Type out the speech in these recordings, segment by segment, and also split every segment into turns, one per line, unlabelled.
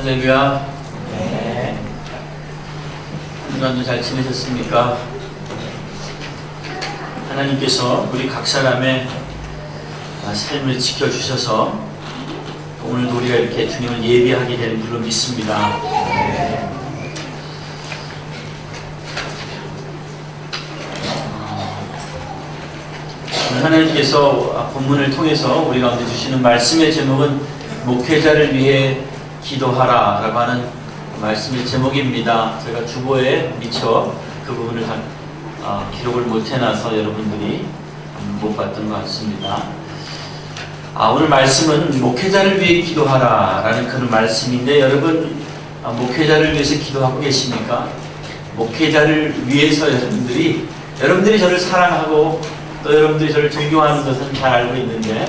할렐루야. 한 주간도 잘 지내셨습니까? 하나님께서 우리 각 사람의 삶을 지켜주셔서 오늘도 우리가 이렇게 주님을 예배하게 되는 줄로 믿습니다. 오늘 하나님께서 본문을 통해서 우리 가운데 주시는 말씀의 제목은 목회자를 위해 기도하라 라고 하는 말씀의 제목입니다. 제가 주보에 미처 그 부분을 기록을 못 해놔서 여러분들이 못 봤던 것 같습니다. 오늘 말씀은 목회자를 위해 기도하라 라는 그런 말씀인데, 여러분 목회자를 위해서 기도하고 계십니까? 목회자를 위해서 여러분들이 저를 사랑하고 또 여러분들이 저를 존경하는 것은 잘 알고 있는데,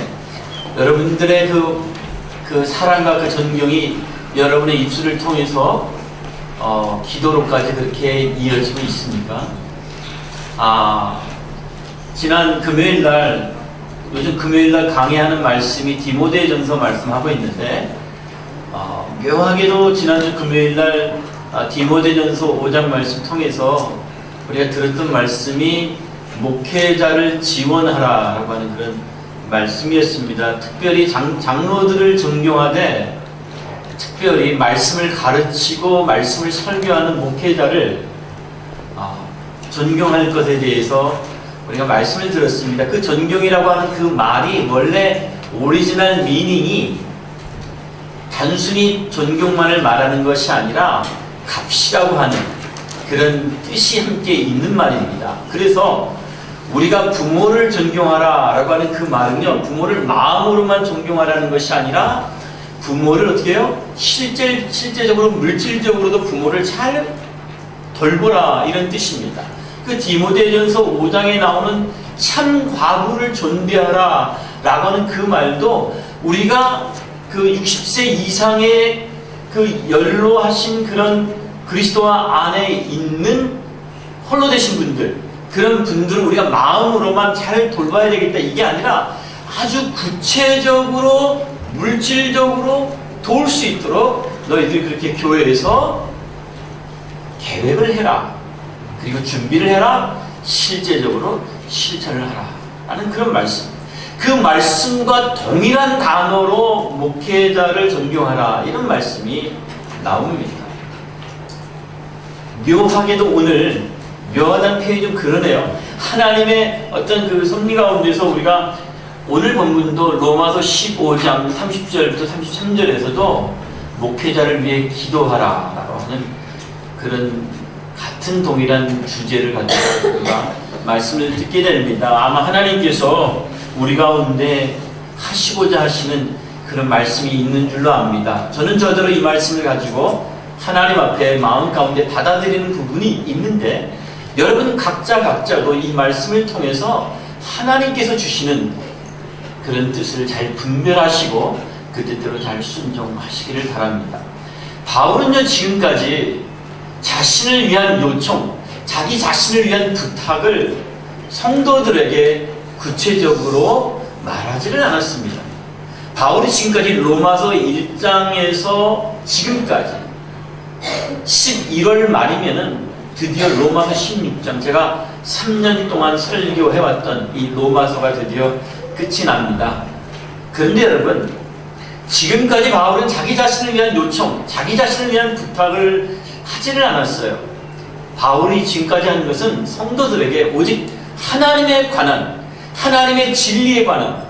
여러분들의 그 사랑과 그 존경이 여러분의 입술을 통해서 기도로까지 그렇게 이어지고 있습니까? 지난 금요일날, 요즘 금요일날 강의하는 말씀이 디모데전서 말씀하고 있는데, 묘하게도 지난주 금요일날 디모데전서 5장 말씀 통해서 우리가 들었던 말씀이 목회자를 지원하라 라고 하는 그런 말씀이었습니다. 특별히 장로들을 존경하되, 특별히 말씀을 가르치고 말씀을 설교하는 목회자를 존경할 것에 대해서 우리가 말씀을 들었습니다. 그 존경이라고 하는 그 말이 원래 오리지널 미닝이 단순히 존경만을 말하는 것이 아니라 값이라고 하는 그런 뜻이 함께 있는 말입니다. 그래서 우리가 부모를 존경하라 라고 하는 그 말은요, 부모를 마음으로만 존경하라는 것이 아니라 부모를 어떻게 해요? 실제적으로 물질적으로도 부모를 잘 돌보라, 이런 뜻입니다. 그 디모데전서 5장에 나오는 참 과부를 존대하라 라고 하는 그 말도, 우리가 그 60세 이상의 그 연로하신 그런 그리스도와 안에 있는 홀로 되신 분들, 그런 분들을 우리가 마음으로만 잘 돌봐야 되겠다, 이게 아니라 아주 구체적으로 물질적으로 도울 수 있도록 너희들이 그렇게 교회에서 계획을 해라, 그리고 준비를 해라, 실제적으로 실천을 하라 라는 그런 말씀. 그 말씀과 동일한 단어로 목회자를 존경하라, 이런 말씀이 나옵니다. 묘하게도 오늘 묘하다는 표현이 좀 그러네요. 하나님의 어떤 그 섭리 가운데서 우리가 오늘 본문도 로마서 15장 30절부터 33절에서도 목회자를 위해 기도하라 라고 하는 그런 같은 동일한 주제를 가지고 우리가 말씀을 듣게 됩니다. 아마 하나님께서 우리 가운데 하시고자 하시는 그런 말씀이 있는 줄로 압니다. 저는 저대로 이 말씀을 가지고 하나님 앞에 마음 가운데 받아들이는 부분이 있는데, 여러분 각자도 이 말씀을 통해서 하나님께서 주시는 그런 뜻을 잘 분별하시고 그 뜻대로 잘 순종하시기를 바랍니다. 바울은요, 지금까지 자신을 위한 요청, 자기 자신을 위한 부탁을 성도들에게 구체적으로 말하지를 않았습니다. 바울이 지금까지 로마서 1장에서 지금까지 11월 말이면은 드디어 로마서 16장, 제가 3년 동안 설교해왔던 이 로마서가 드디어 끝이 납니다. 그런데 여러분, 지금까지 바울은 자기 자신을 위한 요청, 자기 자신을 위한 부탁을 하지를 않았어요. 바울이 지금까지 한 것은 성도들에게 오직 하나님에 관한, 하나님의 진리에 관한,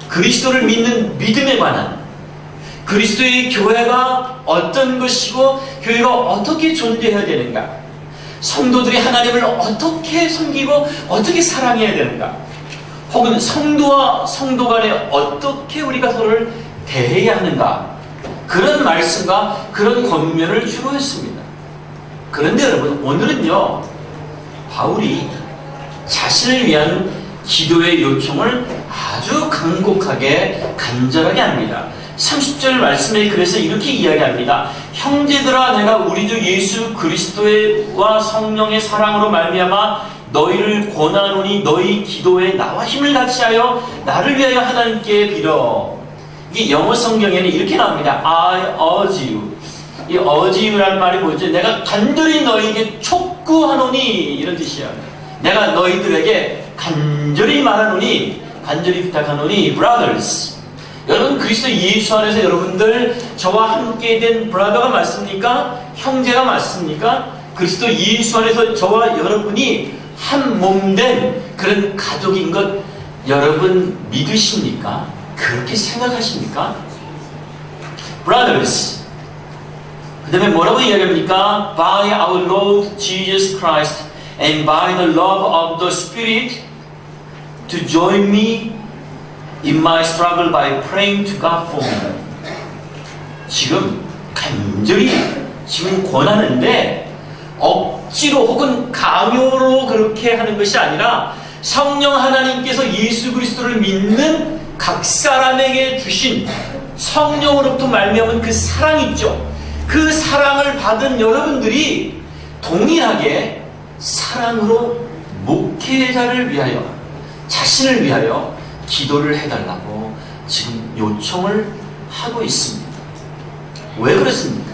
그리스도를 믿는 믿음에 관한, 그리스도의 교회가 어떤 것이고 교회가 어떻게 존재해야 되는가, 성도들이 하나님을 어떻게 섬기고 어떻게 사랑해야 되는가, 혹은 성도와 성도 간에 어떻게 우리가 서로를 대해야 하는가, 그런 말씀과 그런 권면을 주로 했습니다. 그런데 여러분, 오늘은요, 바울이 자신을 위한 기도의 요청을 아주 간곡하게 간절하게 합니다. 30절 말씀에 그래서 이렇게 이야기합니다. 형제들아, 내가 우리 주 예수 그리스도와 성령의 사랑으로 말미암아 너희를 권하노니 너희 기도에 나와 힘을 같이 하여 나를 위하여 하나님께 빌어. 이게 영어 성경에는 이렇게 나옵니다. I urge you. 이 어지유라는 말이 뭐죠? 내가 간절히 너에게 촉구하노니 이런 뜻이야. 내가 너희들에게 간절히 말하노니, 간절히 부탁하노니, brothers. 여러분 그리스도 예수 안에서 여러분들 저와 함께 된 브라더가 맞습니까? 형제가 맞습니까? 그리스도 예수 안에서 저와 여러분이 한 몸 된 그런 가족인 것 여러분 믿으십니까? 그렇게 생각하십니까? brothers. 그 다음에 뭐라고 이야기합니까? By our Lord Jesus Christ and by the love of the Spirit to join me in my struggle by praying to God for me. 지금 간절히 지금 권하는데 억지로 혹은 강요로 그렇게 하는 것이 아니라 성령 하나님께서 예수 그리스도를 믿는 각 사람에게 주신 성령으로부터 말미암은 그 사랑 있죠. 그 사랑을 받은 여러분들이 동일하게 사랑으로 목회자를 위하여, 자신을 위하여 기도를 해달라고 지금 요청을 하고 있습니다. 왜 그렇습니까?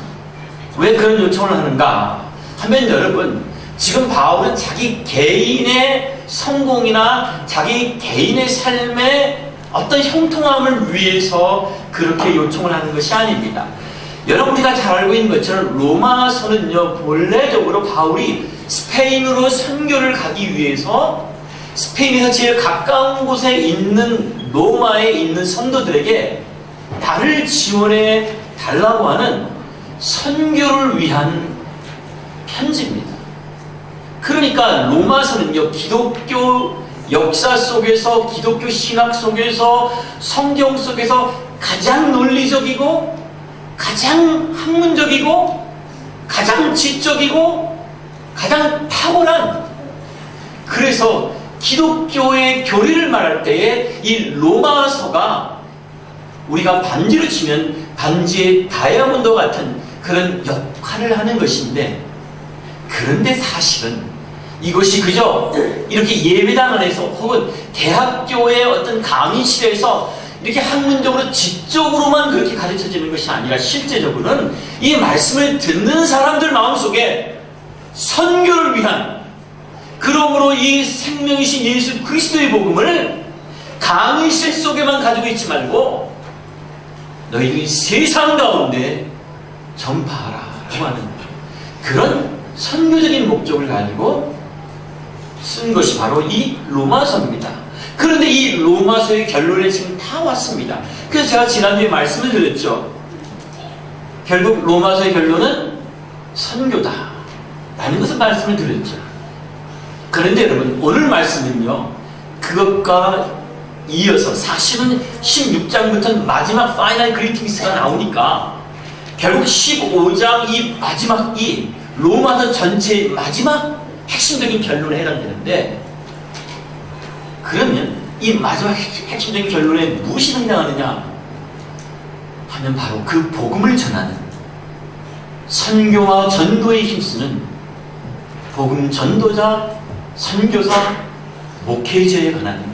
왜 그런 요청을 하는가 하면 여러분, 지금 바울은 자기 개인의 성공이나 자기 개인의 삶의 어떤 형통함을 위해서 그렇게 요청을 하는 것이 아닙니다. 여러분 우리가 잘 알고 있는 것처럼 로마서는요, 본래적으로 바울이 스페인으로 선교를 가기 위해서 스페인에서 제일 가까운 곳에 있는 로마에 있는 성도들에게 나를 지원해 달라고 하는 선교를 위한 편지입니다. 그러니까 로마서는요, 기독교 역사 속에서, 기독교 신학 속에서, 성경 속에서 가장 논리적이고 가장 학문적이고 가장 지적이고 가장 탁월한, 그래서 기독교의 교리를 말할 때에 이 로마서가 우리가 반지로 치면 반지의 다이아몬드 같은 그런 역할을 하는 것인데, 그런데 사실은 이것이 그저 이렇게 예배당 안에서 혹은 대학교의 어떤 강의실에서 이렇게 학문적으로 지적으로만 그렇게 가르쳐지는 것이 아니라 실제적으로는 이 말씀을 듣는 사람들 마음속에 선교를 위한, 그러므로 이 생명이신 예수 그리스도의 복음을 강의실 속에만 가지고 있지 말고 너희들이 세상 가운데 전파하라 라고 하는 그런 선교적인 목적을 가지고 쓴 것이 바로 이 로마서입니다. 그런데 이 로마서의 결론에 지금 다 왔습니다. 그래서 제가 지난주에 말씀을 드렸죠. 결국 로마서의 결론은 선교다 라는 것을 말씀을 드렸죠. 그런데 여러분 오늘 말씀은요, 그것과 이어서 사실은 16장부터 마지막 파이널 그리팅스가 나오니까 결국 15장 이 마지막 이 로마서 전체의 마지막 핵심적인 결론에 해당되는데, 그러면 이 마지막 핵심적인 결론에 무엇이 등장하느냐 하면 바로 그 복음을 전하는, 선교와 전도에 힘쓰는 복음 전도자, 선교사, 목회자에 관한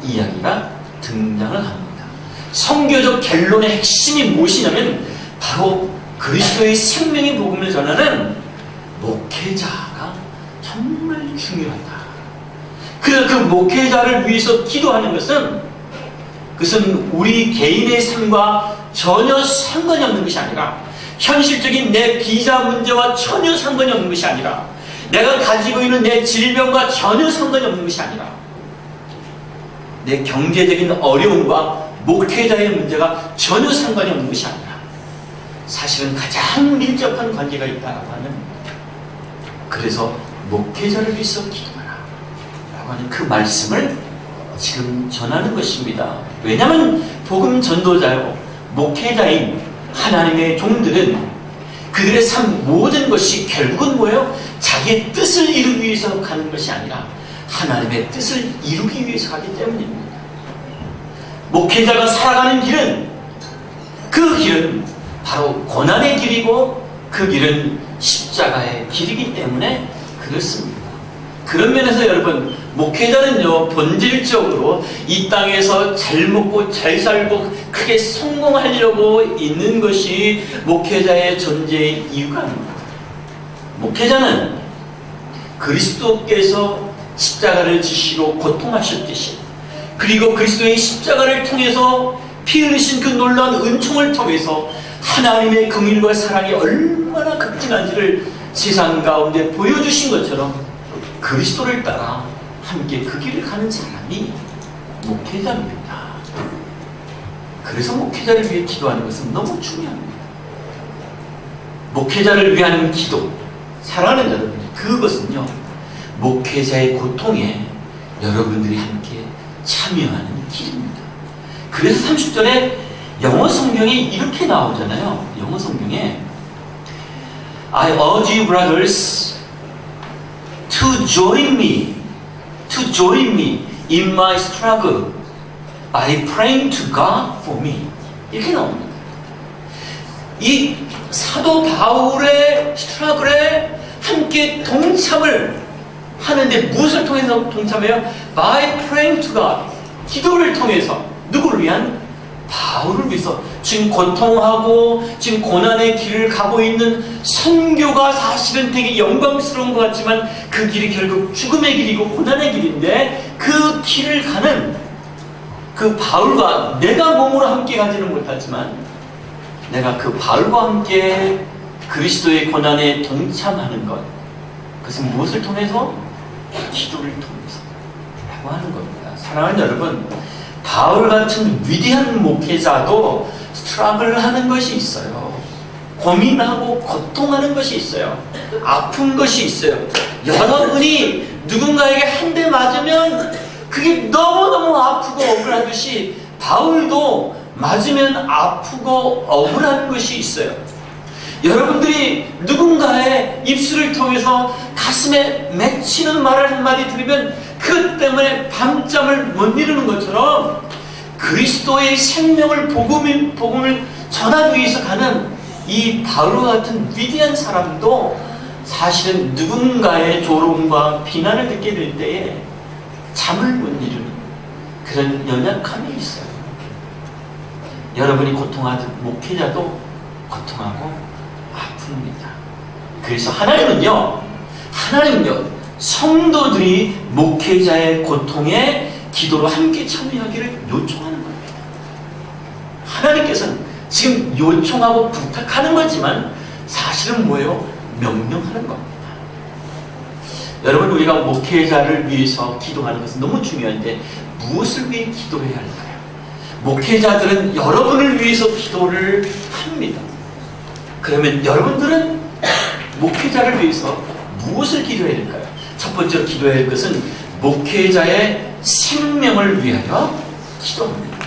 이야기가 등장을 합니다. 선교적 결론의 핵심이 무엇이냐면 바로 그리스도의 생명의 복음을 전하는 목회자가 정말 중요하다. 그래서 그 목회자를 위해서 기도하는 그것은 우리 개인의 삶과 전혀 상관이 없는 것이 아니라, 현실적인 내 비자 문제와 전혀 상관이 없는 것이 아니라, 내가 가지고 있는 내 질병과 전혀 상관이 없는 것이 아니라, 내 경제적인 어려움과 목회자의 문제가 전혀 상관이 없는 것이 아니라 사실은 가장 밀접한 관계가 있다고 하는, 그래서 목회자를 위해서 기도하라 라고 하는 그 말씀을 지금 전하는 것입니다. 왜냐하면 복음 전도자요, 목회자인 하나님의 종들은 그들의 삶 모든 것이 결국은 뭐예요? 자기의 뜻을 이루기 위해서 가는 것이 아니라 하나님의 뜻을 이루기 위해서 가기 때문입니다. 목회자가 살아가는 길은, 그 길은 바로 고난의 길이고 그 길은 십자가의 길이기 때문에 그렇습니다. 그런 면에서 여러분, 목회자는요, 본질적으로 이 땅에서 잘 먹고 잘 살고 크게 성공하려고 있는 것이 목회자의 존재의 이유가 아닙니다. 목회자는 그리스도께서 십자가를 지시고 고통하셨듯이, 그리고 그리스도의 십자가를 통해서 피 흘리신 그 놀라운 은총을 통해서 하나님의 긍휼과 사랑이 얼마나 극진한지를 세상 가운데 보여주신 것처럼 그리스도를 따라 함께 그 길을 가는 사람이 목회자입니다. 그래서 목회자를 위해 기도하는 것은 너무 중요합니다. 목회자를 위한 기도, 사랑하는 여러분, 그것은요, 목회자의 고통에 여러분들이 함께 참여하는 길입니다. 그래서 30절에 영어 성경에 이렇게 나오잖아요. 영어 성경에 I urge you brothers to join me in my struggle by praying to God for me. 이렇게 나옵니다. 이 사도 바울의 스트러글에 함께 동참을 하는데 무엇을 통해서 동참해요? By praying to God. 기도를 통해서. 누구를 위한? 바울을 위해서. 지금 고통하고 지금 고난의 길을 가고 있는 선교가 사실은 되게 영광스러운 것 같지만 그 길이 결국 죽음의 길이고 고난의 길인데, 그 길을 가는 그 바울과 내가 몸으로 함께 가지는 못하지만 내가 그 바울과 함께 그리스도의 고난에 동참하는 것, 그것은 무엇을 통해서? 기도를 통해서 라고 하는 겁니다. 사랑하는 여러분, 바울 같은 위대한 목회자도 스트러글을 하는 것이 있어요. 고민하고 고통하는 것이 있어요. 아픈 것이 있어요. 여러분이 누군가에게 한 대 맞으면 그게 너무너무 아프고 억울하듯이 바울도 맞으면 아프고 억울한 것이 있어요. 여러분들이 누군가의 입술을 통해서 가슴에 맺히는 말을 한마디 들으면 그것 때문에 밤잠을 못 이루는 것처럼, 그리스도의 생명을 복음을 전하기 위해서 가는 이 바울과 같은 위대한 사람도 사실은 누군가의 조롱과 비난을 듣게 될 때에 잠을 못 이루는 그런 연약함이 있어요. 여러분이 고통하듯 목회자도 고통하고 아픕니다. 그래서 하나님은요, 성도들이 목회자의 고통에 기도로 함께 참여하기를 요청하는 겁니다. 하나님께서는 지금 요청하고 부탁하는 거지만 사실은 뭐예요? 명령하는 겁니다. 여러분, 우리가 목회자를 위해서 기도하는 것은 너무 중요한데 무엇을 위해 기도해야 할까요? 목회자들은 여러분을 위해서 기도를 합니다. 그러면 여러분들은 목회자를 위해서 무엇을 기도해야 될까요? 첫 번째로 기도해야 할 것은 목회자의 생명을 위하여 기도합니다.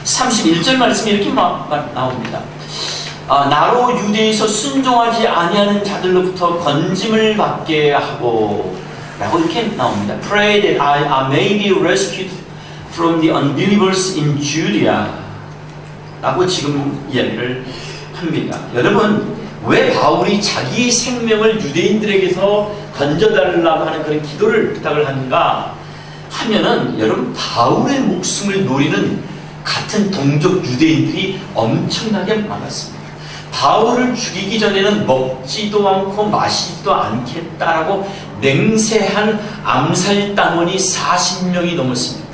31절 말씀이 이렇게 나옵니다. 나로 유대에서 순종하지 아니하는 자들로부터 건짐을 받게 하고 라고 이렇게 나옵니다. Pray that I may be rescued from the unbelievers in Judea 라고 지금 이야기를 합니다. 여러분, 왜 바울이 자기의 생명을 유대인들에게서 건져달라고 하는 그런 기도를 부탁을 하는가 하면은, 여러분, 바울의 목숨을 노리는 같은 동족 유대인들이 엄청나게 많았습니다. 바울을 죽이기 전에는 먹지도 않고 마시지도 않겠다라고 맹세한 암살 당원이 40명이 넘었습니다.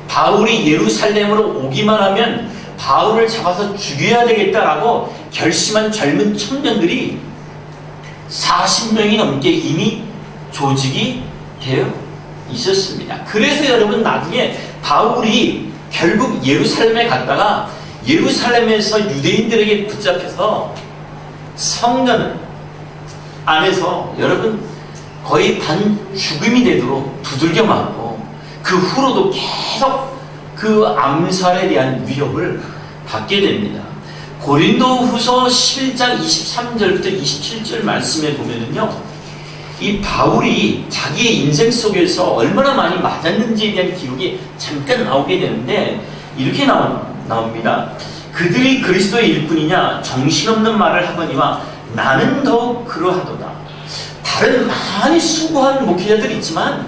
바울이 예루살렘으로 오기만 하면 바울을 잡아서 죽여야 되겠다라고 결심한 젊은 청년들이 40명이 넘게 이미 조직이 되어 있었습니다. 그래서 여러분, 나중에 바울이 결국 예루살렘에 갔다가 예루살렘에서 유대인들에게 붙잡혀서 성전 안에서 여러분 거의 반 죽음이 되도록 두들겨 맞고, 그 후로도 계속 그 암살에 대한 위협을 받게 됩니다. 고린도후서 11장 23절부터 27절 말씀에 보면은요, 이 바울이 자기의 인생 속에서 얼마나 많이 맞았는지에 대한 기록이 잠깐 나오게 되는데 이렇게 나옵니다. 그들이 그리스도의 일꾼이냐 정신없는 말을 하거니와 나는 더욱 그러하도다. 다른 많이 수고한 목회자들이 있지만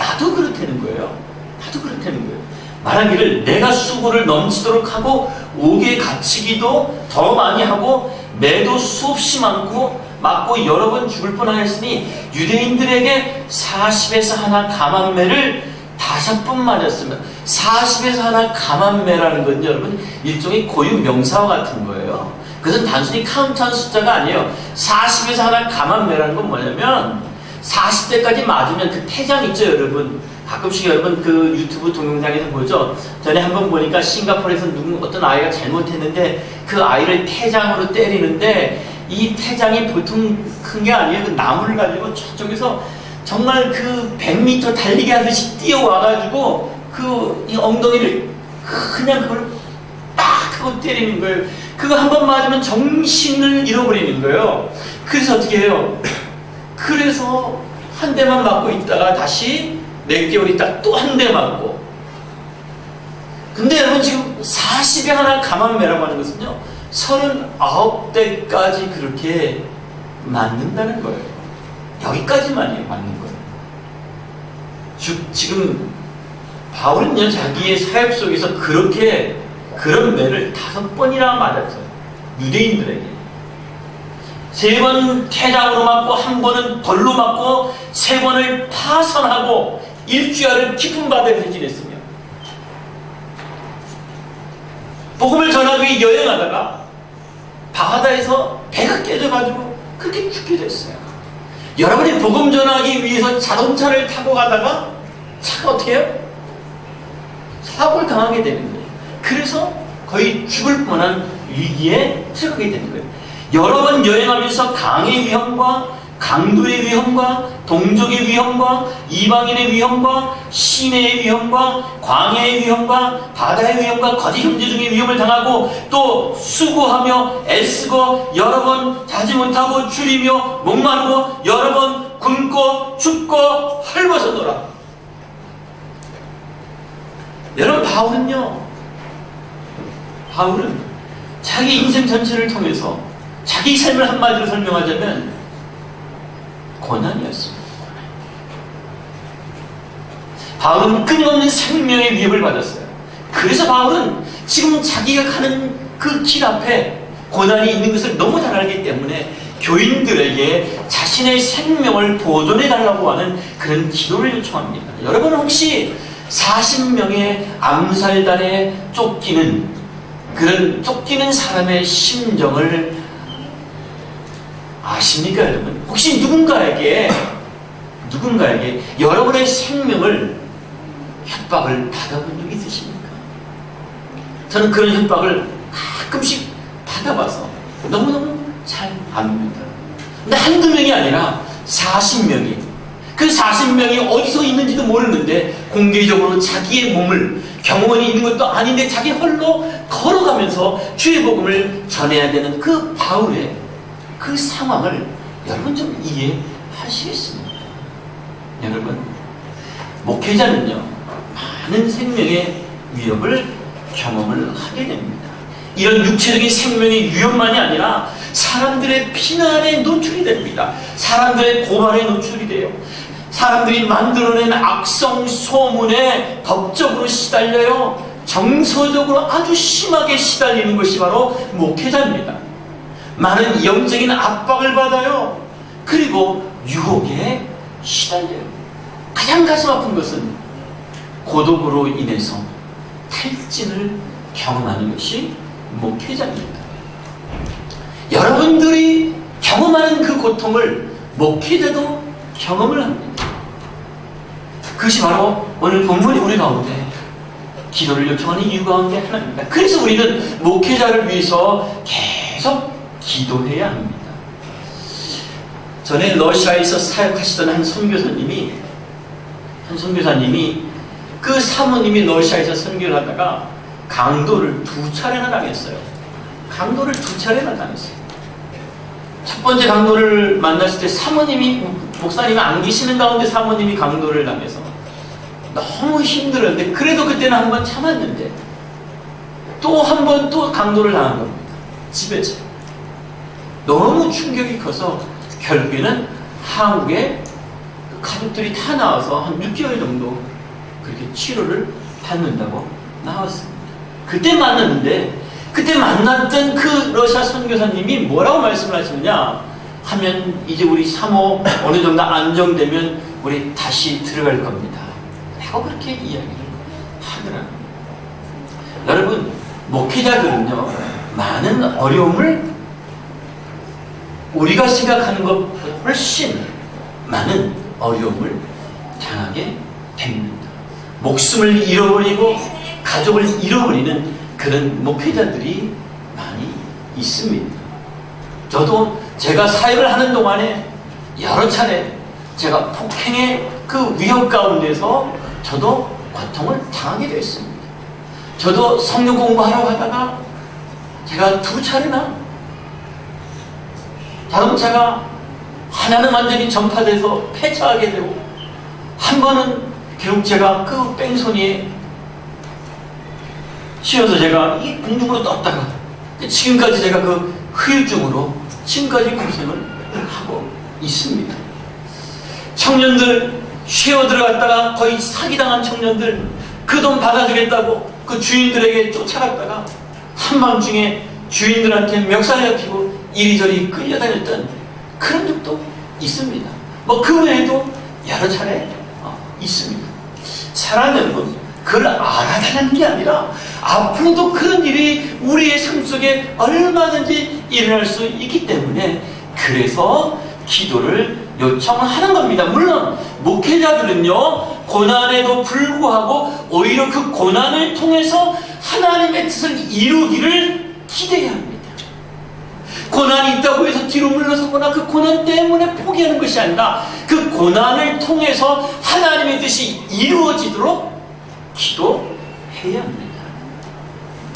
나도 그렇다는 거예요. 나도 그렇다는 거예요. 말하기를 내가 수고를 넘치도록 하고 옥에 갇히기도 더 많이 하고 매도 수없이 많고 맞고 여러 번 죽을 뻔하였으니 유대인들에게 40에서 하나 감한매를 5번 맞았으면 40에서 하나 감한매라는 건 여러분 일종의 고유 명사와 같은 거예요. 그것은 단순히 카운트한 숫자가 아니에요. 40에서 하나 감한매라는 건 뭐냐면 40대까지 맞으면 그 태장 있죠 여러분. 가끔씩 여러분 그 유튜브 동영상에서 보죠. 전에 한번 보니까 싱가포르에서 어떤 아이가 잘못했는데 그 아이를 태장으로 때리는데 이 태장이 보통 큰 게 아니에요. 그 나무를 가지고 저쪽에서 정말 그 100m 달리기 하듯이 뛰어와가지고 이 엉덩이를 그냥 그걸 딱 하고 때리는 거예요. 그거 한 번 맞으면 정신을 잃어버리는 거예요. 그래서 어떻게 해요? 그래서 한 대만 맞고 있다가 다시 몇 개월 있다가 또 한 대 맞고. 근데 여러분 지금 40에 하나 감한매라고 하는 것은요 39대까지 그렇게 맞는다는 거예요. 여기까지만이에요. 맞는 거예요. 지금 바울은요 자기의 사역 속에서 그런 매를 5번이나 맞았어요. 유대인들에게 3번 태장으로 맞고 1번은 돌로 맞고 3번을 파선하고 일주야를 깊은 바다에서 지냈으며 복음을 전하기 위해 여행하다가 바다에서 배가 깨져가지고 그렇게 죽게 됐어요. 여러분이 복음 전하기 위해서 자동차를 타고 가다가 차가 어떻게 해요? 사고를 당하게 되는 거예요. 그래서 거의 죽을 뻔한 위기에 들어가게 되는 거예요. 여러 번 여행하면서 강의 위험과 강도의 위험과 동족의 위험과 이방인의 위험과 시내의 위험과 광야의 위험과 바다의 위험과 거짓 형제 중의 위험을 당하고 또 수고하며 애쓰고 여러 번 자지 못하고 줄이며 목마르고 여러 번 굶고 춥고 헐벗어 놀아. 여러분 바울은 자기 인생 전체를 통해서 자기 삶을 한마디로 설명하자면 고난이었습니다. 바울은 끊임없는 생명의 위협을 받았어요. 그래서 바울은 지금 자기가 가는 그 길 앞에 고난이 있는 것을 너무 잘 알기 때문에 교인들에게 자신의 생명을 보존해 달라고 하는 그런 기도를 요청합니다. 여러분은 혹시 40명의 암살단에 쫓기는 사람의 심정을 아십니까 여러분? 혹시 누군가에게 여러분의 생명을 협박을 받아본 적 있으십니까? 저는 그런 협박을 가끔씩 받아봐서 너무너무 잘 압니다. 근데 한두 명이 아니라 40명이 그 40명이 어디서 있는지도 모르는데 공개적으로 자기의 몸을 경호원이 있는 것도 아닌데 자기 홀로 걸어가면서 주의 복음을 전해야 되는 그 바울의 그 상황을 여러분 좀 이해하시겠습니까? 여러분 목회자는요 많은 생명의 위협을 경험을 하게 됩니다. 이런 육체적인 생명의 위협만이 아니라 사람들의 비난에 노출이 됩니다. 사람들의 고발에 노출이 돼요. 사람들이 만들어낸 악성 소문에 법적으로 시달려요. 정서적으로 아주 심하게 시달리는 것이 바로 목회자입니다. 많은 영적인 압박을 받아요. 그리고 유혹에 시달려요. 가장 가슴 아픈 것은 고독으로 인해서 탈진을 경험하는 것이 목회자입니다. 여러분들이 경험하는 그 고통을 목회자도 경험을 합니다. 그것이 바로 오늘 본문이 우리 가운데 기도를 요청하는 이유 가운데 하나입니다. 그래서 우리는 목회자를 위해서 계속 기도해야 합니다. 전에 러시아에서 사역하시던 한 선교사님이 그 사모님이 러시아에서 선교를 하다가 강도를 2차례나 당했어요. 첫 번째 강도를 만났을 때 목사님이 안 계시는 가운데 사모님이 강도를 당해서 너무 힘들었는데 그래도 그때는 한 번 참았는데 또 한 번 또 강도를 당한 겁니다. 집에서. 너무 충격이 커서 결국에는 한국에 가족들이 다 나와서 한 6개월 정도 그렇게 치료를 받는다고 나왔습니다. 그때 만났는데, 그때 만났던 그 러시아 선교사님이 뭐라고 말씀을 하시느냐 하면, 이제 우리 사모 어느 정도 안정되면 우리 다시 들어갈 겁니다 라고 그렇게 이야기를 하더라고요. 여러분, 목회자들은요, 많은 어려움을 우리가 생각하는 것보다 훨씬 많은 어려움을 당하게 됩니다. 목숨을 잃어버리고 가족을 잃어버리는 그런 목회자들이 많이 있습니다. 저도 제가 사역을 하는 동안에 여러 차례 제가 폭행의 그 위협 가운데서 저도 고통을 당하게 됐습니다. 저도 성경 공부하러 가다가 제가 2차례나 자동차가 하나는 완전히 전파돼서 폐차하게 되고, 한 번은 결국 제가 그 뺑소니에 치여서 제가 이 공중으로 떴다가 지금까지 제가 그 후유증으로 지금까지 고생을 하고 있습니다. 청년들 쉬어 들어갔다가 거의 사기당한 청년들, 그 돈 받아주겠다고 그 주인들에게 쫓아갔다가 한밤중에 주인들한테 멱살 잡히고 이리저리 끌려다녔던 그런 적도 있습니다. 뭐 그 외에도 여러 차례 있습니다. 사랑하는 여러분, 그걸 알아달라는 게 아니라 앞으로도 그런 일이 우리의 삶 속에 얼마든지 일어날 수 있기 때문에, 그래서 기도를 요청하는 겁니다. 물론 목회자들은요, 고난에도 불구하고 오히려 그 고난을 통해서 하나님의 뜻을 이루기를 기대해야 합니다. 고난이 있다고 해서 뒤로 물러서거나 그 고난 때문에 포기하는 것이 아니라, 그 고난을 통해서 하나님의 뜻이 이루어지도록 기도해야 합니다.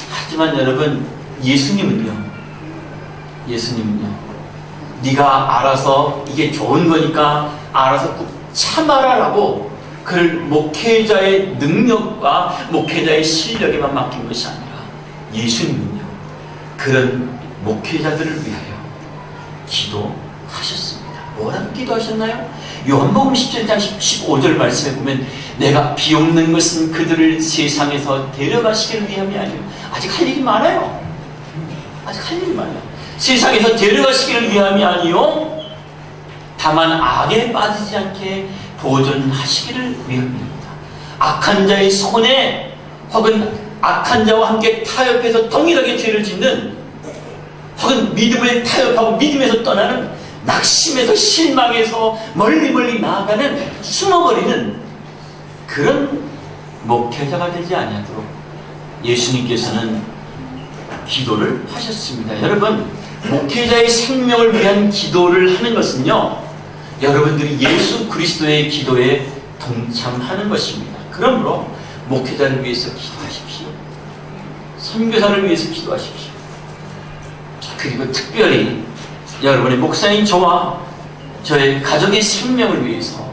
하지만 여러분, 예수님은요, 네가 알아서 이게 좋은 거니까 알아서 꾹 참아라 라고 그를 목회자의 능력과 목회자의 실력에만 맡긴 것이 아니라, 예수님은요, 그런 목회자들을 위하여 기도하셨습니다. 뭐라고 기도하셨나요? 요한복음 17장 15절 말씀에 보면, 내가 비옵는 것은 그들을 세상에서 데려가시기를 위함이 아니요. 아직 할 일이 많아요. 세상에서 데려가시기를 위함이 아니요, 다만 악에 빠지지 않게 보존하시기를 위함입니다. 악한 자의 손에, 혹은 악한 자와 함께 타협해서 동일하게 죄를 짓는, 혹은 믿음을 타협하고 믿음에서 떠나는, 낙심해서 실망해서 멀리 나아가는, 숨어버리는 그런 목회자가 되지 아니하도록 예수님께서는 기도를 하셨습니다. 여러분, 목회자의 생명을 위한 기도를 하는 것은요, 여러분들이 예수 그리스도의 기도에 동참하는 것입니다. 그러므로 목회자를 위해서 기도하십시오. 선교사를 위해서 기도하십시오. 그리고 특별히 여러분의 목사인 저와 저의 가족의 생명을 위해서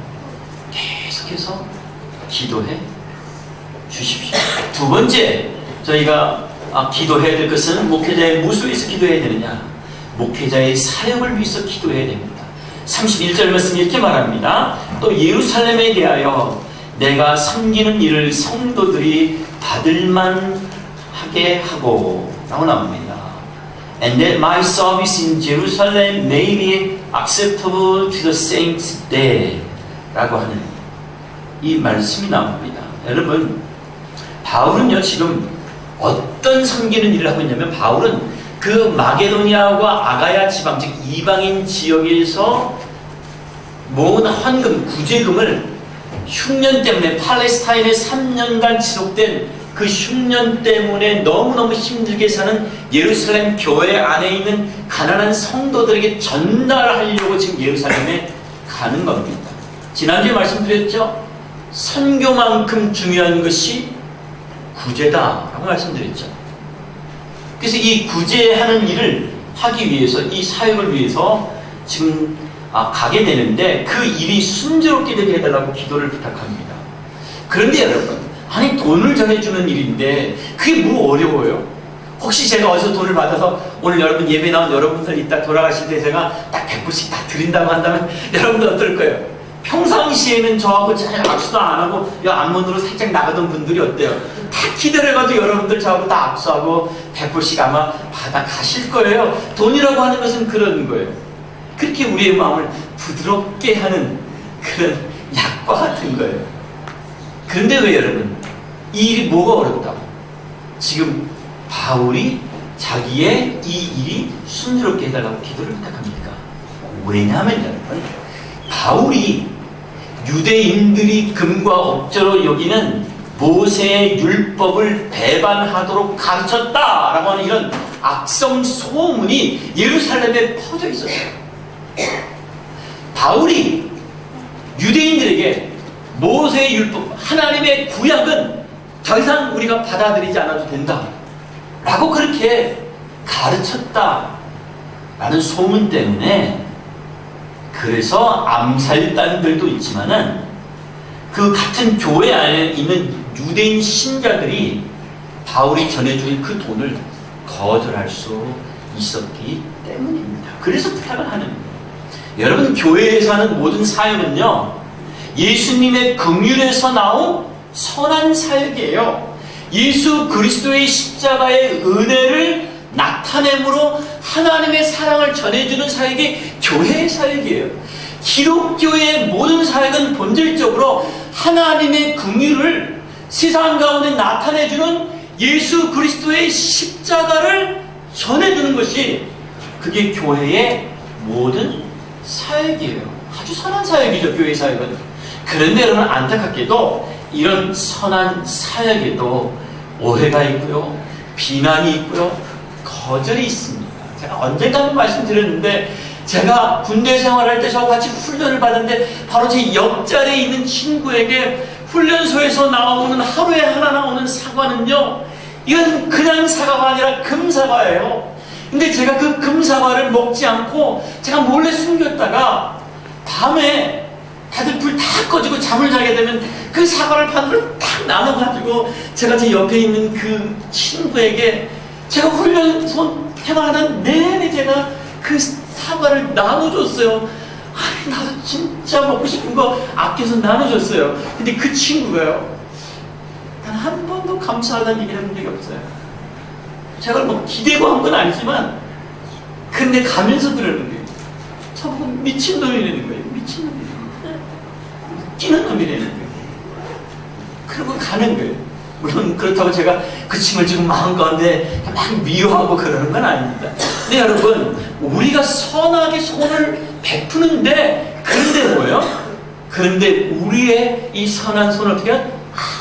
계속해서 기도해 주십시오. 두 번째, 저희가 기도해야 될 것은, 목회자의 무엇을 위해서 기도해야 되느냐? 목회자의 사역을 위해서 기도해야 됩니다. 31절 말씀 이렇게 말합니다. 또 예루살렘에 대하여 내가 섬기는 일을 성도들이 받을만 하게 하고 라고 나옵니다. And that my service in Jerusalem may be acceptable to the saints there 라고 하는 이 말씀이 나옵니다. 여러분, 바울은요, 지금 어떤 섬기는 일을 하고 있냐면, 바울은 그 마게도니아와 아가야 지방, 즉 이방인 지역에서 모은 헌금, 구제금을 흉년 때문에, 팔레스타인에 3년간 지속된 그 흉년 때문에 너무너무 힘들게 사는 예루살렘 교회 안에 있는 가난한 성도들에게 전달하려고 지금 예루살렘에 가는 겁니다. 지난주에 말씀드렸죠? 선교만큼 중요한 것이 구제다라고 말씀드렸죠. 그래서 이 구제하는 일을 하기 위해서, 이 사역을 위해서 지금 가게 되는데, 그 일이 순조롭게 되게 해달라고 기도를 부탁합니다. 그런데 여러분, 아니 돈을 전해주는 일인데 그게 뭐 어려워요? 혹시 제가 어디서 돈을 받아서 오늘 여러분 예배 나온 여러분들 이따 돌아가실 때 제가 딱 100불씩 딱 드린다고 한다면 여러분들 어떨 거예요? 평상시에는 저하고 잘 악수도 안 하고 앞문으로 살짝 나가던 분들이 어때요? 다 기다려가지고 여러분들 저하고 다 악수하고 100불씩 아마 받아 가실 거예요. 돈이라고 하는 것은 그런 거예요. 그렇게 우리의 마음을 부드럽게 하는 그런 약과 같은 거예요. 그런데 왜 여러분 이 일이 뭐가 어렵다고? 지금 바울이 자기의 이 일이 순조롭게 해달라고 기도를 부탁합니까? 왜냐하면 여러분 바울이 유대인들이 금과 억제로 여기는 모세의 율법을 배반하도록 가르쳤다라고 하는 이런 악성 소문이 예루살렘에 퍼져 있었어요. 바울이 유대인들에게 모세의 율법, 하나님의 구약은 더 이상 우리가 받아들이지 않아도 된다 라고 그렇게 가르쳤다라는 소문 때문에 그래서 암살단들도 있지만은 그 같은 교회 안에 있는 유대인 신자들이 바울이 전해줄 그 돈을 거절할 수 있었기 때문입니다. 그래서 부탁을 하는 거예요. 여러분 교회에서 하는 모든 사역은요 예수님의 긍휼에서 나온 선한 사역이에요. 예수 그리스도의 십자가의 은혜를 나타내므로 하나님의 사랑을 전해주는 사역이 교회의 사역이에요. 기독교의 모든 사역은 본질적으로 하나님의 긍휼을 세상 가운데 나타내주는 예수 그리스도의 십자가를 전해주는 것이 그게 교회의 모든 사역이에요. 아주 선한 사역이죠, 교회의 사역은. 그런데 여러분 안타깝게도 이런 선한 사역에도 오해가 있고요, 비난이 있고요, 거절이 있습니다. 제가 언젠가 한번 말씀드렸는데 제가 군대 생활할 때 저와 같이 훈련을 받았는데 바로 제 옆자리에 있는 친구에게 훈련소에서 나오는 하루에 하나 나오는 사과는요 이건 그냥 사과가 아니라 금사과예요. 근데 제가 그 금사과를 먹지 않고 제가 몰래 숨겼다가 밤에 다들 불 다 꺼지고 잠을 자게 되면 그 사과를 반으로 탁 나눠가지고 제가 제 옆에 있는 그 친구에게 제가 훈련소 생활하는 내내 제가 그 사과를 나눠줬어요. 아니 나도 진짜 먹고 싶은 거 아껴서 나눠줬어요. 근데 그 친구가요 단 한 번도 감사하다는 얘기를 한 적이 없어요. 제가 뭐 기대고 한 건 아니지만 근데 가면서 그러는 거예요. 저보고 미친놈이라는 거예요. 미친놈이라는 거예요. 웃기는 놈이라는 거예요. 그러고 가는 거예요. 물론 그렇다고 제가 그 친구를 지금 마음 가운데 막 미워하고 그러는 건 아닙니다. 근데 여러분 우리가 선하게 손을 베푸는데 그런데 뭐예요? 그런데 우리의 이 선한 손을 어떻게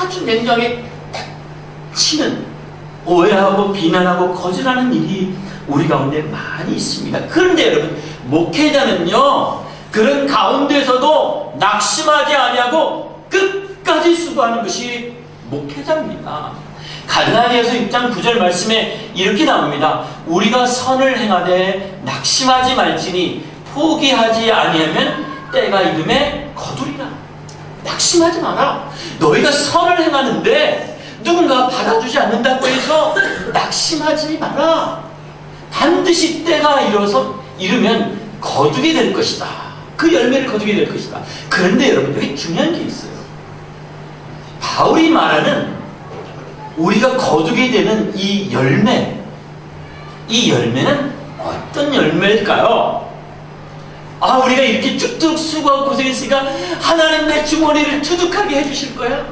아주 냉정하게 치는 오해하고 비난하고 거절하는 일이 우리 가운데 많이 있습니다. 그런데 여러분 목회자는요 그런 가운데서도 낙심하지 아니하고 끝까지 수고하는 것이 목회자입니다. 갈라디아서 6장 9절 말씀에 이렇게 나옵니다. 우리가 선을 행하되 낙심하지 말지니 포기하지 아니하면 때가 이름에 거두리라. 낙심하지 마라. 너희가 선을 행하는데 누군가 받아주지 않는다고 해서 낙심하지 마라. 반드시 때가 이르면 거두게 될 것이다. 그 열매를 거두게 될 것이다. 그런데 여러분 여기 중요한 게 있어요. 바울이 말하는 우리가 거두게 되는 이 열매, 이 열매는 어떤 열매일까요? 아, 우리가 이렇게 쭉쭉 수고하고 고생했으니까 하나님 내 주머니를 두둑하게 해주실 거야?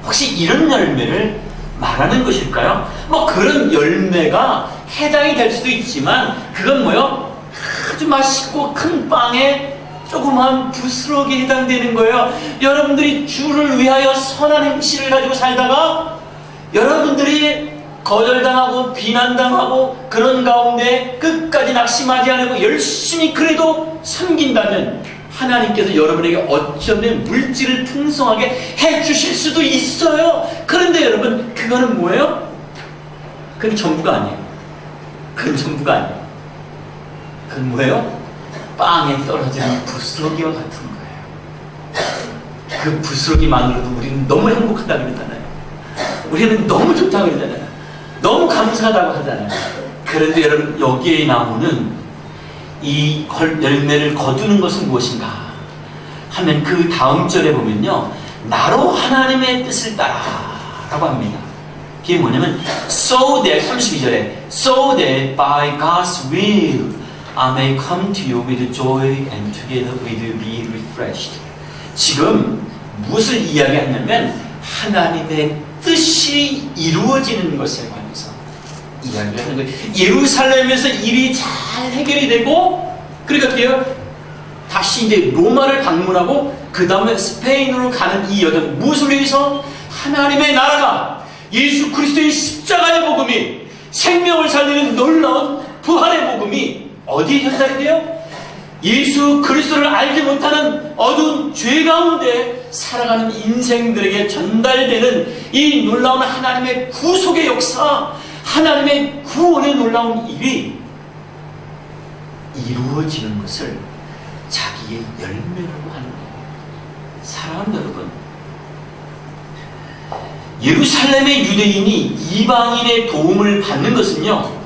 혹시 이런 열매를 말하는 것일까요? 뭐 그런 열매가 해당이 될 수도 있지만 그건 뭐요? 아주 맛있고 큰 빵에 조그만 부스러기에 해당되는 거예요. 여러분들이 주를 위하여 선한 행실을 가지고 살다가 여러분들이 거절당하고 비난당하고 그런 가운데 끝까지 낙심하지 않고 열심히 그래도 섬긴다면 하나님께서 여러분에게 어쩌면 물질을 풍성하게 해주실 수도 있어요. 그런데 여러분 그거는 뭐예요? 그건 전부가 아니에요. 그건 전부가 아니에요. 그건 뭐예요? 빵에 떨어지는 부스러기와 같은 거예요. 그 부스러기만으로도 우리는 너무 행복하다고 그러잖아요. 우리는 너무 좋다고 그러잖아요. 너무 감사하다고 하잖아요. 그런데 여러분 여기에 나오는 이 열매를 거두는 것은 무엇인가? 하면 그 다음 절에 보면요, 나로 하나님의 뜻을 따라 라고 합니다. 그게 뭐냐면 so that 32절에 so that by God's will I may come to you with joy and together with you be refreshed. 지금 무엇을 이야기하냐면 하나님의 뜻이 이루어지는 것에 관해서 이야기를 하는 거예요. 예루살렘에서 일이 잘 해결이 되고, 그러니까 어떻게 해요? 다시 이제 로마를 방문하고 그 다음에 스페인으로 가는 이 여정, 무엇을 위해서? 하나님의 나라가 예수 그리스도의 십자가의 복음이, 생명을 살리는 놀라운 부활의 복음이 어디에 전달이 돼요? 예수 그리스도를 알지 못하는 어두운 죄 가운데 살아가는 인생들에게 전달되는 이 놀라운 하나님의 구속의 역사, 하나님의 구원의 놀라운 일이 이루어지는 것을 자기의 열매라고 하는 거예요. 사랑하는 여러분, 예루살렘의 유대인이 이방인의 도움을 받는 것은요,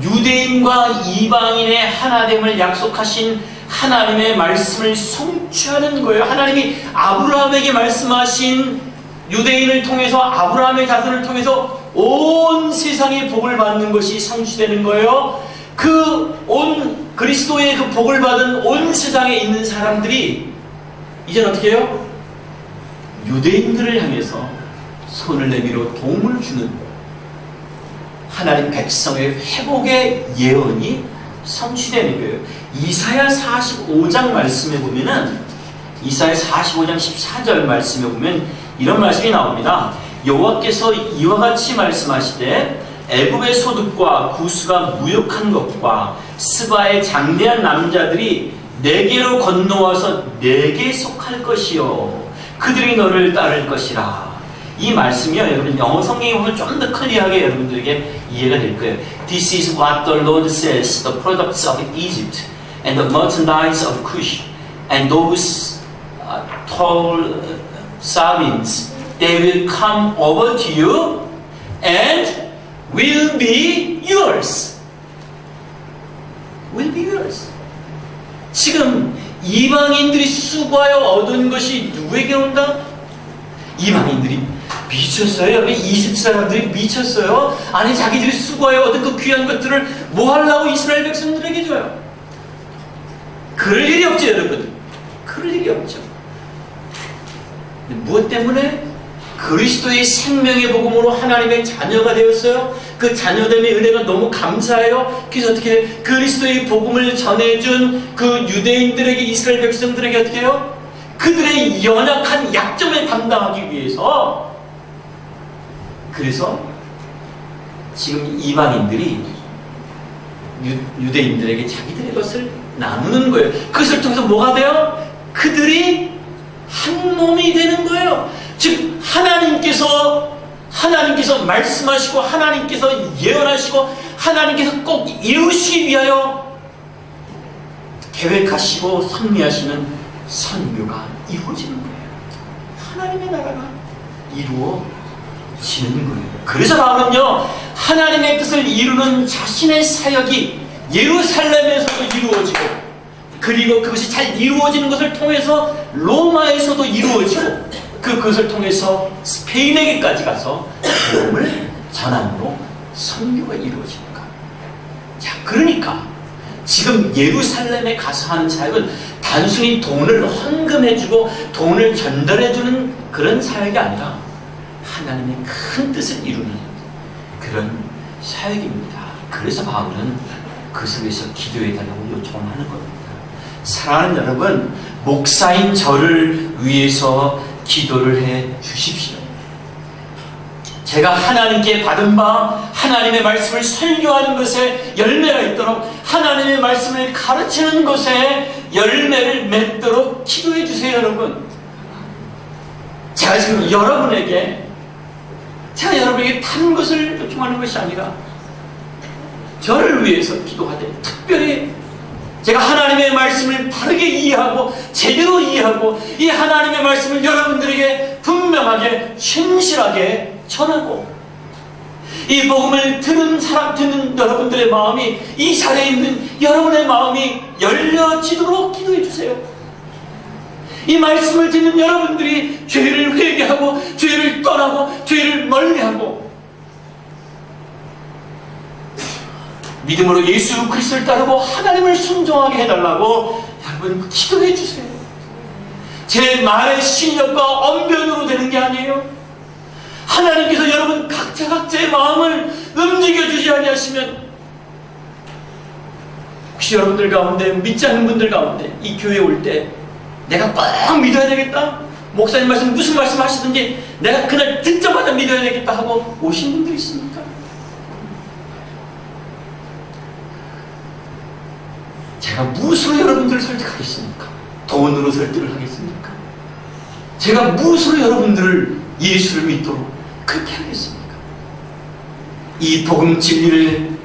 유대인과 이방인의 하나됨을 약속하신 하나님의 말씀을 성취하는 거예요. 하나님이 아브라함에게 말씀하신, 유대인을 통해서 아브라함의 자손을 통해서 온 세상의 복을 받는 것이 성취되는 거예요. 그 온 그리스도의 그 복을 받은 온 세상에 있는 사람들이 이제는 어떻게 해요? 유대인들을 향해서 손을 내밀어 도움을 주는 하나님 백성의 회복의 예언이 성취되는 거예요. 이사야 45장 말씀에 보면은, 이사야 45장 14절 말씀에 보면 이런 말씀이 나옵니다. 여호와께서 이와 같이 말씀하시되 애굽의 소득과 구스가 무역한 것과 스바의 장대한 남자들이 내게로 건너와서 내게 속할 것이요 그들이 너를 따를 것이라. 이 말씀이요, 여러분 영어 성경에 보면 좀 더 클리어하게 여러분들에게 이해가 될 거예요. This is what the Lord says, the products of Egypt and the merchandise of Cush and those tall Sabines, they will come over to you and will be yours. Will be yours. 지금 이방인들이 수고하여 얻은 것이 누구에게 온다? 이방인들이 미쳤어요. 여러분, 이집트 사람들이 미쳤어요. 아니, 자기들이 수고하여 얻은 그 귀한 것들을 뭐 하려고 이스라엘 백성들에게 줘요? 그럴 일이 없죠, 여러분. 그럴 일이 없죠. 무엇 때문에? 그리스도의 생명의 복음으로 하나님의 자녀가 되었어요. 그 자녀됨의 은혜가 너무 감사해요. 그래서 어떻게 해요? 그리스도의 복음을 전해준 그 유대인들에게, 이스라엘 백성들에게 어떻게 해요? 그들의 연약한 약점을 담당하기 위해서, 그래서 지금 이방인들이 유대인들에게 자기들의 것을 나누는 거예요. 그것을 통해서 뭐가 돼요? 그들이 한 몸이 되는 거예요. 즉 하나님께서 말씀하시고, 하나님께서 예언하시고, 하나님께서 꼭 이루시기 위하여 계획하시고 섭리하시는 선교가 이루어지는 거예요. 하나님의 나라가 이루어지는 거예요. 그래서 바울은요, 하나님의 뜻을 이루는 자신의 사역이 예루살렘에서도 이루어지고, 그리고 그것이 잘 이루어지는 것을 통해서 로마에서도 이루어지고, 그것을 통해서 스페인에게까지 가서 복음을 전함으로 선교가 이루어집니다. 자, 그러니까 지금 예루살렘에 가서 하는 사역은 단순히 돈을 헌금해주고 돈을 전달해주는 그런 사역이 아니라 하나님의 큰 뜻을 이루는 그런 사역입니다. 그래서 바울은 그것을 위해서 기도해달라고 요청하는 겁니다. 사랑하는 여러분, 목사인 저를 위해서 기도를 해 주십시오. 제가 하나님께 받은 바 하나님의 말씀을 설교하는 것에 열매가 있도록, 하나님의 말씀을 가르치는 것에 열매를 맺도록 기도해 주세요, 여러분. 제가 지금 여러분에게 다른 것을 요청하는 것이 아니라 저를 위해서 기도하되, 특별히 제가 하나님의 말씀을 바르게 이해하고 제대로 이해하고 이 하나님의 말씀을 여러분들에게 분명하게 신실하게 전하고, 이 복음을 듣는 여러분들의 마음이, 이 자리에 있는 여러분의 마음이 열려지도록 기도해 주세요. 이 말씀을 듣는 여러분들이 죄를 회개하고 죄를 떠나고 죄를 멀리하고 믿음으로 예수 그리스도를 따르고 하나님을 순종하게 해달라고 여러분 기도해 주세요. 제 말의 실력과 언변으로 되는 게 아니에요. 하나님께서 여러분 각자의 마음을 움직여주지 아니하시면 혹시 여러분들 가운데 믿지 않는 분들 가운데 이 교회에 올 때 내가 꼭 믿어야 되겠다, 목사님 말씀 무슨 말씀 하시든지 내가 그날 듣자마자 믿어야 되겠다 하고 오신 분들 있습니까? 제가 무엇으로 여러분들을 설득하겠습니까? 돈으로 설득을 하겠습니까? 제가 무엇으로 여러분들을 예수를 믿도록 그렇게 하겠습니까? 이 복음 진리를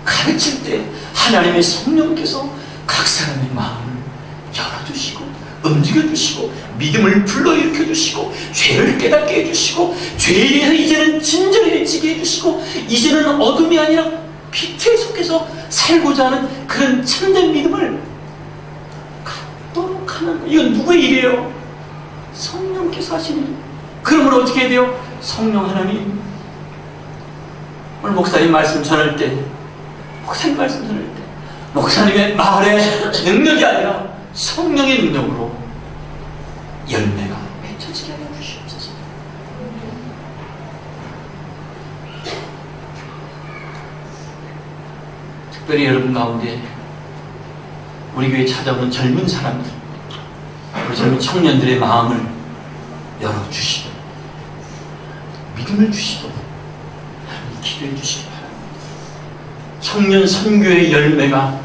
가르칠 때 하나님의 성령께서 각 사람의 마음을 열어주시고 움직여주시고 믿음을 불러일으켜주시고 죄를 깨닫게 해주시고 죄에 대해서 이제는 진절해지게 해주시고 이제는 어둠이 아니라 빛에 속해서 살고자 하는 그런 참된 믿음을 갖도록 하는 거예요. 이건 누구의 일이에요? 성령께서 하시는 일. 그러므로 어떻게 해야 돼요? 성령 하나님, 오늘 목사님 말씀 전할 때 목사님의 말의 능력이 아니라 성령의 능력으로 열매가 맺혀지게 하여 주시옵소서. 특별히 여러분 가운데 우리 교회에 찾아오는 젊은 사람들, 우리 젊은 청년들의 마음을 열어주시도록 믿음을 주시도록 기도해 주시기 바랍니다. 청년 선교의 열매가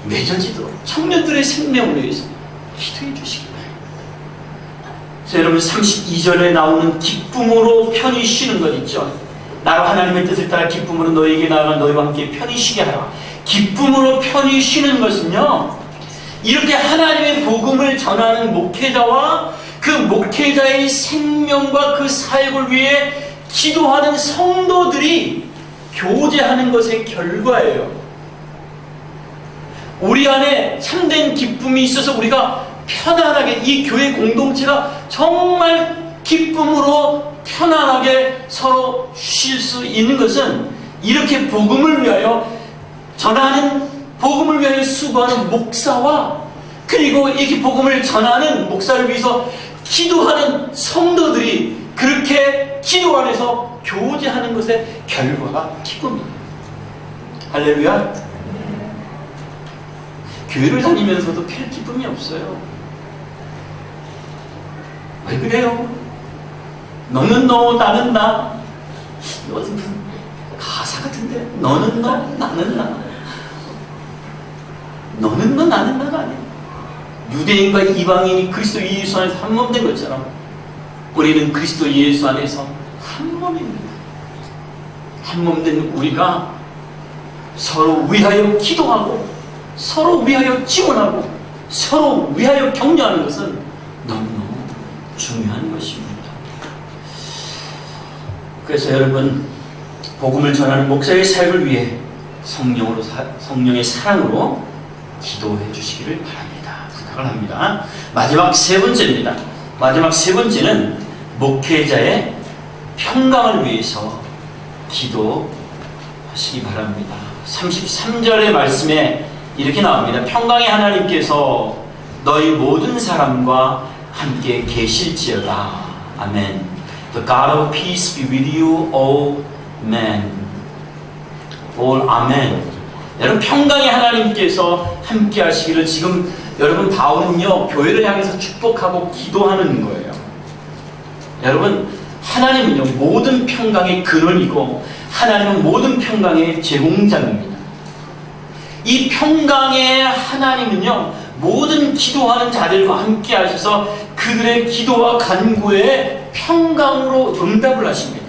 맺어지도록 청년들의 생명을 위해서 기도해 주시기 바랍니다. 여러분 32절에 나오는 기쁨으로 편히 쉬는 것 있죠. 나로 하나님의 뜻을 따라 기쁨으로 너에게 나아가 너희와 함께 편히 쉬게 하라. 기쁨으로 편히 쉬는 것은요, 이렇게 하나님의 복음을 전하는 목회자와 그 목회자의 생명과 그 사역을 위해 기도하는 성도들이 교제하는 것의 결과예요. 우리 안에 참된 기쁨이 있어서 우리가 편안하게 이 교회 공동체가 정말 기쁨으로 편안하게 서로 쉴 수 있는 것은 이렇게 복음을 위하여 전하는, 복음을 위하여 수고하는 목사와 그리고 이렇게 복음을 전하는 목사를 위해서 기도하는 성도들이 그렇게 기도 안에서 교제하는 것의 결과가 기쁨이에요. 할렐루야. 교회를 다니면서도 별 기쁨이 없어요. 왜 그래요? 너는 너, 나는 나. 무슨 가사 같은데? 너는 너, 나는 나. 너는 너, 나는 나가 아니야. 유대인과 이방인이 그리스도 예수 안에서 한 몸 된 것처럼 우리는 그리스도 예수 안에서 한 몸입니다. 한 몸 된 우리가 서로 위하여 기도하고 서로 위하여 지원하고 서로 위하여 격려하는 것은 너무너무 중요한 것입니다. 그래서 여러분, 복음을 전하는 목사의 사역을 위해 성령의 사랑으로 기도해 주시기를 바랍니다. 부탁을 합니다. 마지막 세 번째입니다. 마지막 세 번째는 목회자의 평강을 위해서 기도하시기 바랍니다. 33절의 말씀에 이렇게 나옵니다. 평강의 하나님께서 너희 모든 사람과 함께 계실지어다. 아멘. The God of peace be with you, all men. all amen. 여러분, 평강의 하나님께서 함께 하시기를 지금 여러분 바울은요 교회를 향해서 축복하고 기도하는 거예요. 여러분, 하나님은요 모든 평강의 근원이고 하나님은 모든 평강의 제공자입니다. 이 평강의 하나님은요 모든 기도하는 자들과 함께 하셔서 그들의 기도와 간구에 평강으로 응답을 하십니다.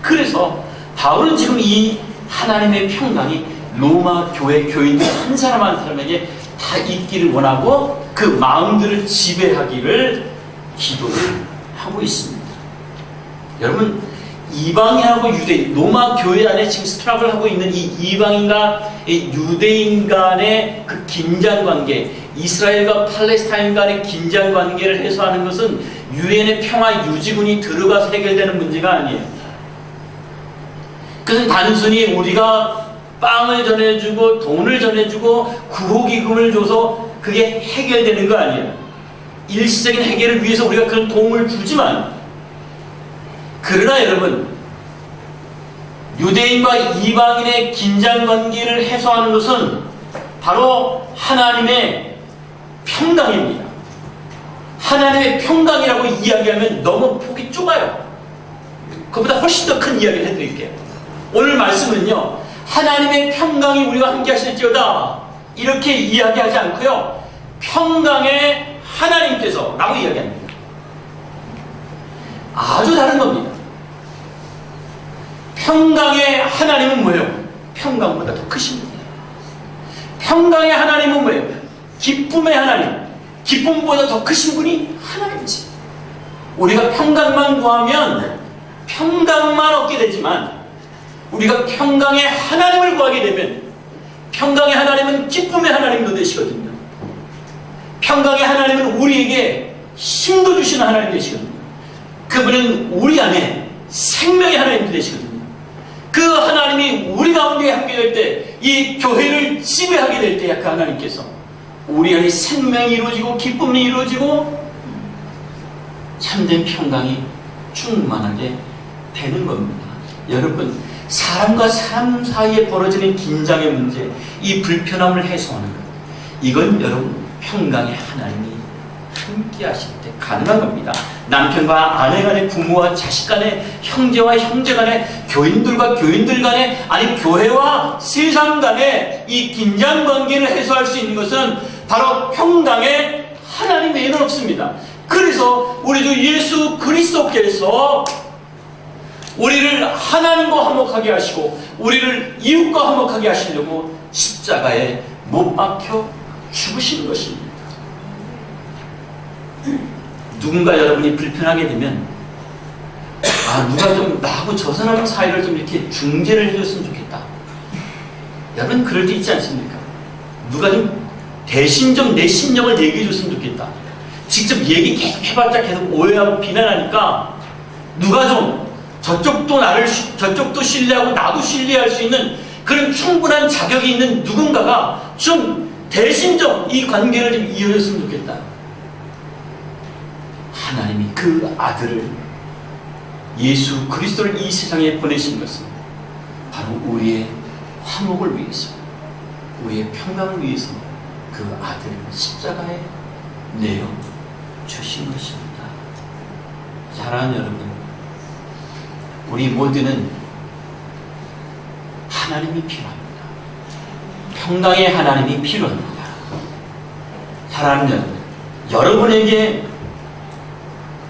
그래서 바울은 지금 이 하나님의 평강이 로마 교회 교인들 한 사람 한 사람에게 다 있기를 원하고 그 마음들을 지배하기를 기도를 하고 있습니다. 여러분, 이방인하고 유대인, 로마 교회 안에 지금 스트럭을 하고 있는 이 이방인과 이 유대인 간의 그 긴장 관계, 이스라엘과 팔레스타인 간의 긴장 관계를 해소하는 것은 유엔의 평화 유지군이 들어가서 해결되는 문제가 아니에요. 그것은 단순히 우리가 빵을 전해주고 돈을 전해주고 구호기금을 줘서 그게 해결되는 거 아니에요. 일시적인 해결을 위해서 우리가 그런 도움을 주지만, 그러나 여러분, 유대인과 이방인의 긴장 관계를 해소하는 것은 바로 하나님의 평강입니다. 하나님의 평강이라고 이야기하면 너무 폭이 좁아요. 그보다 훨씬 더 큰 이야기를 해드릴게요. 오늘 말씀은요, 하나님의 평강이 우리와 함께 하실지어다 이렇게 이야기하지 않고요, 평강의 하나님께서 라고 이야기합니다. 아주 다른 겁니다. 평강의 하나님은 뭐예요? 평강보다 더 크신 분이에요. 평강의 하나님은 뭐예요? 기쁨의 하나님. 기쁨보다 더 크신 분이 하나님이지. 우리가 평강만 구하면 평강만 얻게 되지만, 우리가 평강의 하나님을 구하게 되면 평강의 하나님은 기쁨의 하나님도 되시거든요. 평강의 하나님은 우리에게 힘도 주시는 하나님 되시거든요. 그분은 우리 안에 생명의 하나님도 되시거든요. 그 하나님이 우리 가운데 함께 될 때, 이 교회를 지배하게 될 때, 그 하나님께서 우리 안에 생명이 이루어지고 기쁨이 이루어지고 참된 평강이 충만하게 되는 겁니다. 여러분, 사람과 사람 사이에 벌어지는 긴장의 문제, 이 불편함을 해소하는 것, 이건 여러분 평강의 하나님이 함께 하실 때 가능한 겁니다. 남편과 아내 간에, 부모와 자식 간에, 형제와 형제 간에, 교인들과 교인들 간에, 아니 교회와 세상 간에 이 긴장 관계를 해소할 수 있는 것은 바로 평강의 하나님 외에는 없습니다. 그래서 우리 주 예수 그리스도께서 우리를 하나님과 화목하게 하시고 우리를 이웃과 화목하게 하시려고 십자가에 못 박혀 죽으신 것입니다. 누군가 여러분이 불편하게 되면, 누가 좀 나하고 저 사람 사이를 좀 이렇게 중재를 해줬으면 좋겠다. 여러분 그럴 때 있지 않습니까? 누가 좀 대신 좀 내 심령을 얘기해 줬으면 좋겠다. 직접 얘기 계속 해봤자 계속 오해하고 비난하니까 누가 좀 저쪽도 신뢰하고 나도 신뢰할 수 있는 그런 충분한 자격이 있는 누군가가 좀 대신 좀 이 관계를 좀 이어줬으면 좋겠다. 하나님이 그 아들을, 예수 그리스도를 이 세상에 보내신 것은 바로 우리의 화목을 위해서, 우리의 평강을 위해서 그 아들을 십자가에 내어 주신 것입니다. 사랑하는 여러분, 우리 모두는 하나님이 필요합니다. 평강의 하나님이 필요합니다. 사랑하는 여러분, 여러분에게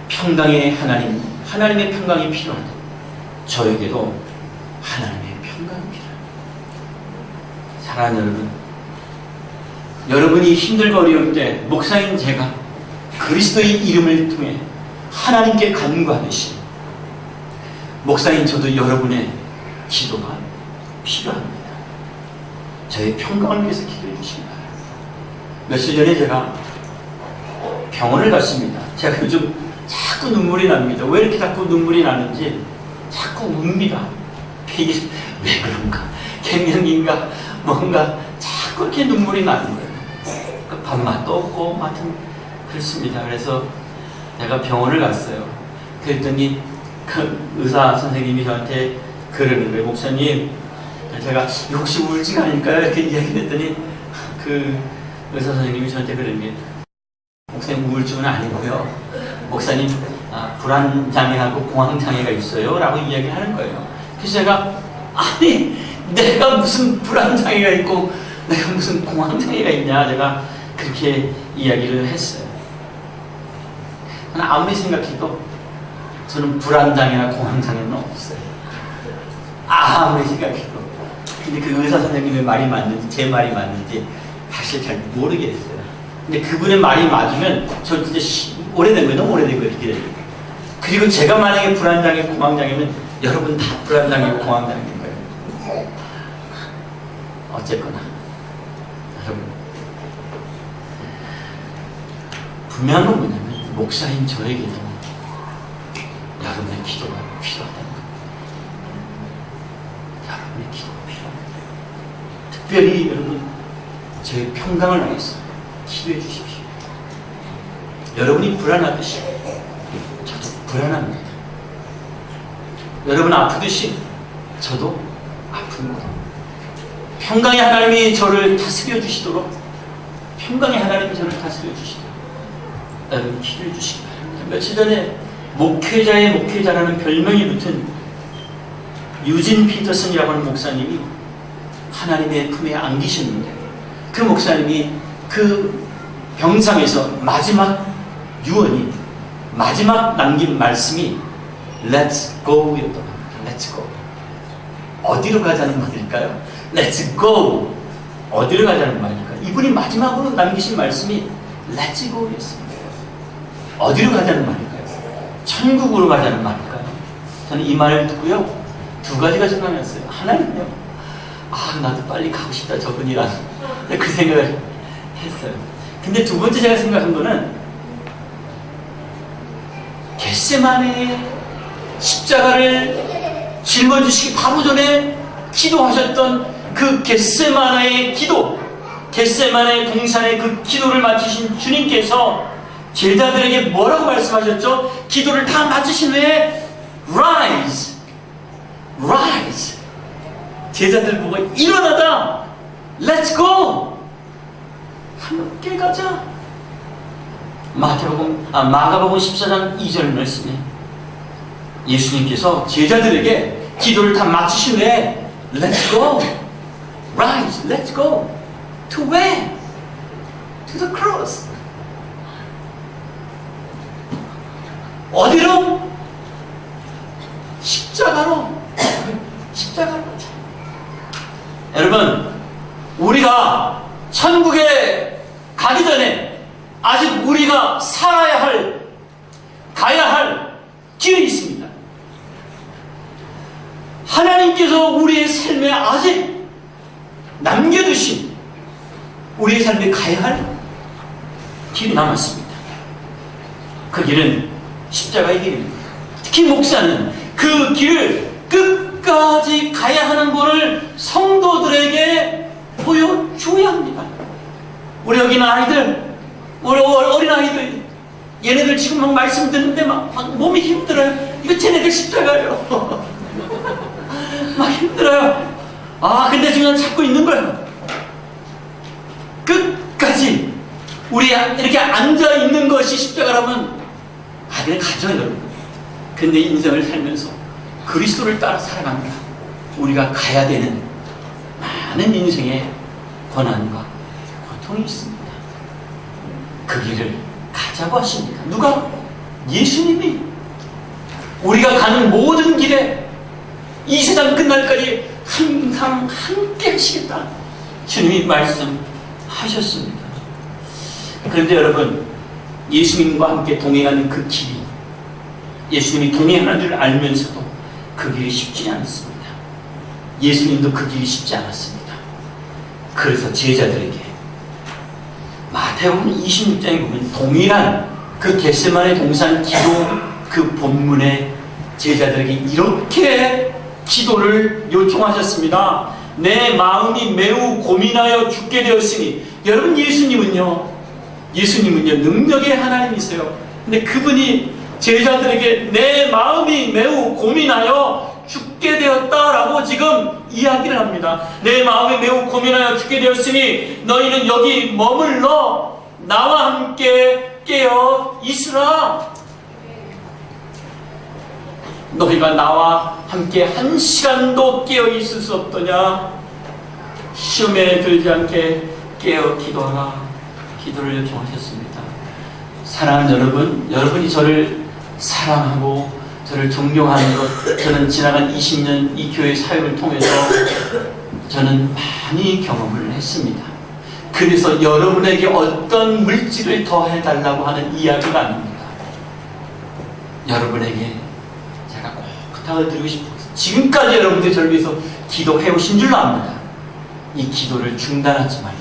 평강의 하나님, 하나님의 평강이 필요합니다. 저에게도 하나님의 평강이 필요합니다. 사랑하는 여러분, 여러분이 힘들고 어려울 때 목사인 제가 그리스도의 이름을 통해 하나님께 간구하듯이 목사인 저도 여러분의 기도가 필요합니다. 저의 평강을 위해서 기도해 주시기 바랍니다. 며칠 전에 제가 병원을 갔습니다. 제가 요즘 자꾸 눈물이 납니다. 왜 이렇게 자꾸 눈물이 나는지 자꾸 웁니다. 이게 왜 그런가? 갱년기인가? 뭔가 자꾸 이렇게 눈물이 나는 거예요. 밥맛도 없고 하여튼 그렇습니다. 그래서 제가 병원을 갔어요. 그랬더니 그 의사 선생님이 저한테 그러는 거예요. 목사님, 제가 혹시 우울증 아닐까요? 이렇게 이야기했더니 그 의사 선생님이 저한테 그러는 게, 목사님 우울증은 아니고요, 목사님 불안장애하고 공황장애가 있어요 라고 이야기를 하는 거예요. 그래서 제가, 아니 내가 무슨 불안장애가 있고 내가 무슨 공황장애가 있냐, 제가 그렇게 이야기를 했어요. 아무리 생각해도 저는 불안장애나 공황장애는 없어요. 아무리 생각해도. 근데 그 의사 선생님의 말이 맞는지 제 말이 맞는지 사실 잘 모르겠어요. 근데 그분의 말이 맞으면 저 진짜 오래된 거예요. 너무 오래된 거예요. 이렇게. 그리고 제가 만약에 불안장애, 공황장애면 여러분 다 불안장애고 공황장애인 거예요. 어쨌거나 여러분, 분명한 건 뭐냐면 목사인 저에게도 여러분의 기도가 필요하다는 거예요. 여러분의 기도가 필요합니다. 특별히 여러분 제 평강을 위해서 기도해 주십시오. 여러분이 불안하듯이 저도 불안합니다. 여러분 아프듯이 저도 아픕니다. 평강의 하나님이 저를 다스려 주시도록, 평강의 하나님이 저를 다스려 주시도록 여러분 기도해 주시기 바랍니다. 며칠 전에 목회자의 목회자라는 별명이 붙은 유진 피터슨이라고 하는 목사님이 하나님의 품에 안기셨는데, 그 목사님이 그 병상에서 마지막 유언이, 마지막 남긴 말씀이 Let's go 였던 겁니다. Let's go. 어디로 가자는 말일까요? Let's go. 어디로 가자는 말일까요? 이분이 마지막으로 남기신 말씀이 Let's go 였습니다. 어디로 가자는 말일까요? 천국으로 가자는 말일까요? 저는 이 말을 듣고요, 두 가지가 생각났어요. 하나는요, 나도 빨리 가고 싶다, 저분이랑. 그 생각을 했어요. 근데 두 번째 제가 생각한 거는, 겟세마네의 십자가를 짊어지시기 바로 전에 기도하셨던 그 겟세마네의 기도, 겟세마네 동산의 그 기도를 마치신 주님께서 제자들에게 뭐라고 말씀하셨죠? 기도를 다 마치신 후에 Rise, Rise. 제자들 보고 일어나자, Let's go. 함께 가자. 마가복음 14장 2절 말씀에 예수님께서 제자들에게 기도를 다 마치신 후에 Let's go, Rise, Let's go. To where? To the cross. 어디로? 십자가로. 십자가로 가자. 여러분, 우리가 천국에 가기 전에 아직 우리가 살아야 할, 가야 할 길이 있습니다. 하나님께서 우리의 삶에 아직 남겨두신, 우리의 삶에 가야 할 길이 남았습니다. 그 길은 십자가의 길입니다. 특히 목사는 그 길을 끝까지 가야 하는 것을 성도들에게 보여줘야 합니다. 우리 여기 아이들, 우리 어린 아이들, 얘네들 지금 막 말씀 듣는데 막 몸이 힘들어요. 이거 쟤네들 십자가예요. 막 힘들어요. 근데 지금 찾고 있는 거예요. 끝까지 우리 이렇게 앉아 있는 것이 십자가라면 그냥 가죠, 여러분. 근데 인생을 살면서 그리스도를 따라 살아갑니다. 우리가 가야 되는 많은 인생의 고난과 고통이 있습니다. 그 길을 가자고 하십니다. 누가? 예수님이. 우리가 가는 모든 길에 이 세상 끝날까지 항상 함께 하시겠다, 주님이 말씀하셨습니다. 그런데 여러분, 예수님과 함께 동행하는 그 길이, 예수님이 동행하는 줄 알면서도 그 길이 쉽지 않습니다. 예수님도 그 길이 쉽지 않았습니다. 그래서 제자들에게 마태복음 26장에 보면 동일한 그 겟세마네 동산 기도 그 본문에 제자들에게 이렇게 기도를 요청하셨습니다. 내 마음이 매우 고민하여 죽게 되었으니. 여러분, 예수님은요 능력의 하나님이세요. 근데 그분이 제자들에게 내 마음이 매우 고민하여 죽게 되었다라고 지금 이야기를 합니다. 내 마음이 매우 고민하여 죽게 되었으니 너희는 여기 머물러 나와 함께 깨어 있으라. 너희가 나와 함께 한 시간도 깨어 있을 수 없더냐? 시험에 들지 않게 깨어 기도하라. 기도를 요청하셨습니다. 사랑하는 여러분, 여러분이 저를 사랑하고 저를 존경하는 것, 저는 지나간 20년 이 교회 사역을 통해서 저는 많이 경험을 했습니다. 그래서 여러분에게 어떤 물질을 더 해달라고 하는 이야기가 아닙니다. 여러분에게 제가 꼭 부탁을 드리고 싶어서, 지금까지 여러분들이 저를 위해서 기도해 오신 줄로 압니다. 이 기도를 중단하지 말고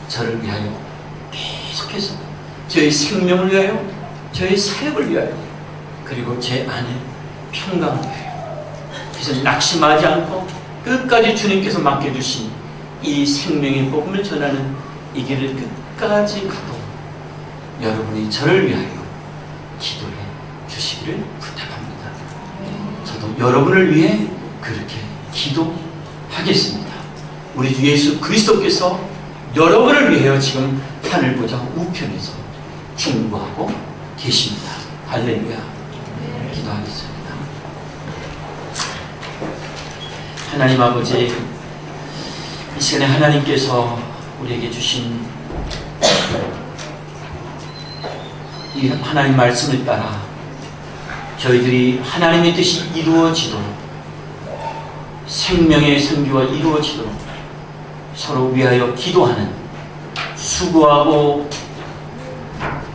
저를 위하여 계속해서 저의 생명을 위하여, 저의 사역을 위하여, 그리고 제 안의 평강을 위하여. 그래서 낙심하지 않고 끝까지 주님께서 맡겨주신 이 생명의 복음을 전하는 이 길을 끝까지 가도 여러분이 저를 위하여 기도해 주시기를 부탁합니다. 저도 여러분을 위해 그렇게 기도하겠습니다. 우리 주 예수 그리스도께서 여러분을 위하여 지금 하늘 보좌 우편에서 중보하고 계십니다. 할렐루야. 기도하겠습니다. 하나님 아버지, 이 시간에 하나님께서 우리에게 주신 이 하나님 말씀을 따라 저희들이 하나님의 뜻이 이루어지도록, 생명의 선교가 이루어지도록 서로 위하여 기도하는, 수고하고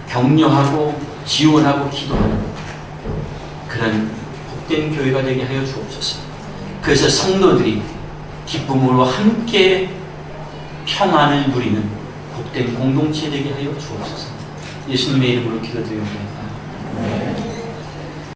격려하고 지원하고 기도하는 그런 복된 교회가 되게 하여 주옵소서. 그래서 성도들이 기쁨으로 함께 평안을 누리는 복된 공동체 되게 하여 주옵소서. 예수님의 이름으로 기도드립니다.